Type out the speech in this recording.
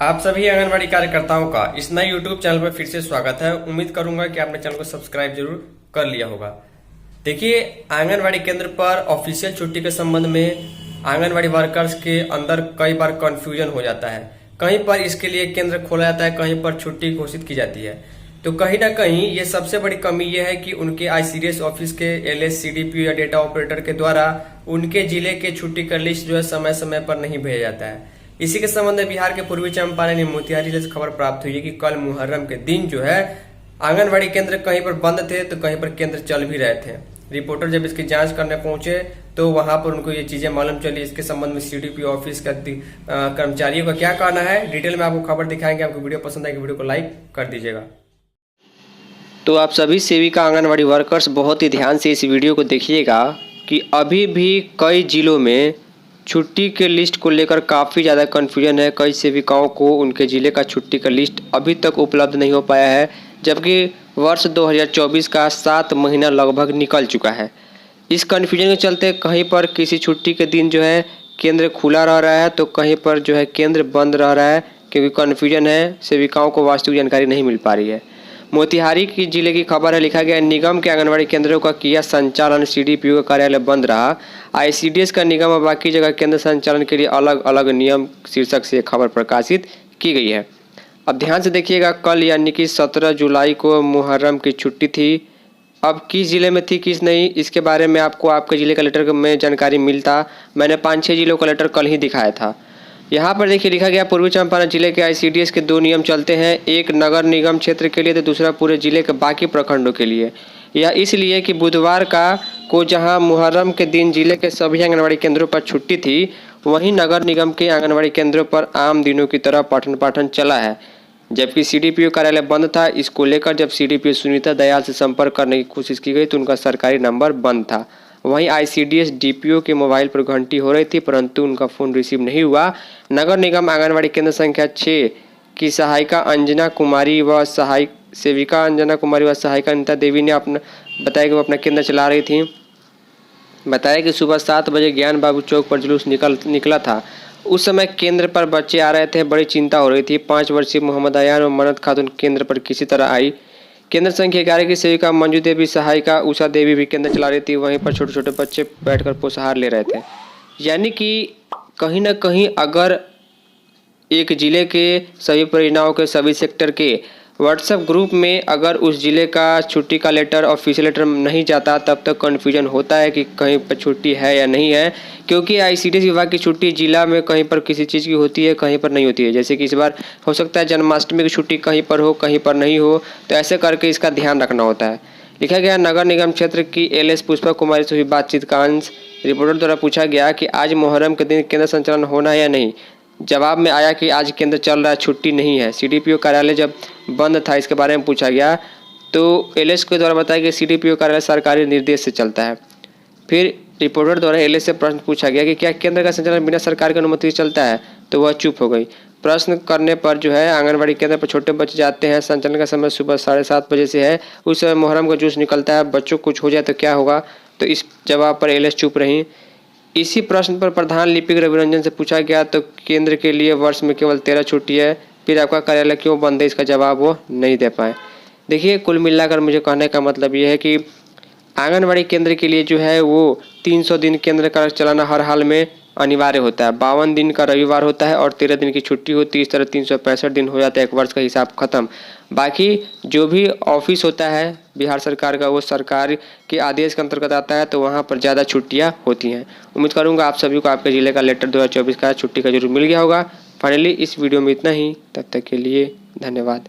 आप सभी आंगनबाड़ी कार्यकर्ताओं का इस नए YouTube चैनल पर फिर से स्वागत है। उम्मीद करूंगा कि आपने चैनल को सब्सक्राइब जरूर कर लिया होगा। देखिए, आंगनबाड़ी केंद्र पर ऑफिशियल छुट्टी के संबंध में आंगनबाड़ी वर्कर्स के अंदर कई बार कंफ्यूजन हो जाता है। कहीं पर इसके लिए केंद्र खोला जाता है, कहीं पर छुट्टी घोषित की जाती है। तो कहीं ना कहीं ये सबसे बड़ी कमी ये है कि उनके ICDS ऑफिस के LS CDPO या डेटा ऑपरेटर के द्वारा उनके जिले के छुट्टी का लिस्ट जो है समय समय पर नहीं भेजा जाता है। इसी के संबंध में बिहार के पूर्वी चंपारण या मोतिहारी जिले से खबर प्राप्त हुई है कि कल मुहर्रम के दिन जो है आंगनबाड़ी केंद्र कहीं पर बंद थे तो कहीं पर केंद्र चल भी रहे थे। रिपोर्टर जब इसकी जांच करने पहुंचे तो वहां पर उनको ये चीजें मालूम चली। इसके संबंध में CDPO ऑफिस का कर्मचारियों का क्या कहना है, डिटेल में आपको खबर दिखाएंगे। आपको वीडियो पसंद आएगी वीडियो को लाइक कर दीजिएगा। तो आप सभी सेविका आंगनबाड़ी वर्कर्स बहुत ही ध्यान से इस वीडियो को देखिएगा कि अभी भी कई जिलों में छुट्टी के लिस्ट को लेकर काफ़ी ज़्यादा कन्फ्यूजन है। कई सेविकाओं को उनके ज़िले का छुट्टी का लिस्ट अभी तक उपलब्ध नहीं हो पाया है, जबकि वर्ष 2024 का 7 महीना लगभग निकल चुका है। इस कन्फ्यूजन के चलते कहीं पर किसी छुट्टी के दिन जो है केंद्र खुला रह रहा है तो कहीं पर जो है केंद्र बंद रह रहा है, क्योंकि कन्फ्यूजन है, सेविकाओं को वास्तविक जानकारी नहीं मिल पा रही है। मोतिहारी की जिले की खबर है, लिखा गया निगम के आंगनबाड़ी केंद्रों का किया संचालन, CDPO का कार्यालय बंद रहा। ICDS का निगम और बाकी जगह केंद्र संचालन के लिए अलग अलग नियम शीर्षक से खबर प्रकाशित की गई है। अब ध्यान से देखिएगा, कल यानी कि 17 जुलाई को मुहर्रम की छुट्टी थी। अब किस जिले में थी किस नहीं, इसके बारे में आपको आपके ज़िले का लेटर में जानकारी मिलता। मैंने 5-6 जिलों का लेटर कल ही दिखाया था। यहाँ पर देखिए लिखा गया पूर्वी चंपारण जिले के ICDS के 2 नियम चलते हैं, एक नगर निगम क्षेत्र के लिए तो दूसरा पूरे जिले के बाकी प्रखंडों के लिए। यह इसलिए कि बुधवार को जहां मुहर्रम के दिन जिले के सभी आंगनबाड़ी केंद्रों पर छुट्टी थी, वहीं नगर निगम के आंगनबाड़ी केंद्रों पर आम दिनों की तरह पठन पाठन चला है, जबकि CDPO कार्यालय बंद था। इसको लेकर जब CDPO सुनीता दयाल से संपर्क करने की कोशिश की गई तो उनका सरकारी नंबर बंद था। वहीं ICDS DPO के मोबाइल पर घंटी हो रही थी, परंतु उनका फ़ोन रिसीव नहीं हुआ। नगर निगम आंगनबाड़ी केंद्र संख्या 6 की सहायिका अंजना कुमारी व सेविका अंजना कुमारी व सहायिका अनिता देवी ने बताया कि वो अपना केंद्र चला रही थी। बताया कि सुबह 7 बजे ज्ञान बाबू चौक पर जुलूस निकला था। उस समय केंद्र पर बच्चे आ रहे थे, बड़ी चिंता हो रही थी। 5 वर्षीय मोहम्मद अयान और मन्नत खातून केंद्र पर किसी तरह आई। केंद्र संख्या 11 की सेविका मंजू देवी, सहायिका उषा देवी भी केंद्र चला रही थी। वहीं पर छोटे छोटे बच्चे बैठकर पोषाहार ले रहे थे। यानी कि कहीं ना कहीं अगर एक जिले के सभी परियोजनाओं के सभी सेक्टर के व्हाट्सएप ग्रुप में अगर उस जिले का छुट्टी का लेटर ऑफिशियल लेटर नहीं जाता, तब तक कन्फ्यूजन होता है कि कहीं पर छुट्टी है या नहीं है। क्योंकि ICDS विभाग की छुट्टी जिला में कहीं पर किसी चीज़ की होती है, कहीं पर नहीं होती है। जैसे कि इस बार हो सकता है जन्माष्टमी की छुट्टी कहीं पर हो, कहीं पर नहीं हो, तो ऐसे करके इसका ध्यान रखना होता है। लिखा गया नगर निगम क्षेत्र की LS पुष्पा कुमारी से हुई बातचीत का अंश। रिपोर्टर द्वारा पूछा गया कि आज मुहर्रम के दिन केंद्र संचालन होना है या नहीं। जवाब में आया कि आज केंद्र चल रहा है, छुट्टी नहीं है। CDPO कार्यालय जब बंद था, इसके बारे में पूछा गया तो LS के द्वारा बताया कि CDPO कार्यालय सरकारी निर्देश से चलता है। फिर रिपोर्टर द्वारा LS से प्रश्न पूछा गया कि क्या केंद्र का संचालन बिना सरकार की अनुमति से चलता है, तो वह चुप हो गई। प्रश्न करने पर जो है आंगनबाड़ी केंद्र पर छोटे बच्चे जाते हैं, संचालन का समय सुबह 7:30 बजे से है। उस समय मुहर्रम का जूस निकलता है, बच्चों को कुछ हो जाए तो क्या होगा, तो इस जवाब पर LS चुप रही। इसी प्रश्न पर प्रधान लिपिक रविरंजन से पूछा गया तो केंद्र के लिए वर्ष में केवल 13 छुट्टी है, फिर आपका कार्यालय क्यों बंद है, इसका जवाब वो नहीं दे पाए। देखिए, कुल मिलाकर मुझे कहने का मतलब ये है कि आंगनबाड़ी केंद्र के लिए जो है वो 300 दिन केंद्र का चलाना हर हाल में अनिवार्य होता है। 52 दिन का रविवार होता है और 13 दिन की छुट्टी होती है। इस तरह 365 दिन हो जाता है, एक वर्ष का हिसाब खत्म। बाकी जो भी ऑफिस होता है बिहार सरकार का, वो सरकार के आदेश के अंतर्गत आता है, तो वहाँ पर ज़्यादा छुट्टियाँ होती हैं। उम्मीद करूँगा आप सभी को आपके ज़िले का लेटर 2024 का छुट्टी का जरूर मिल गया होगा। फाइनली इस वीडियो में इतना ही, तब तक के लिए धन्यवाद।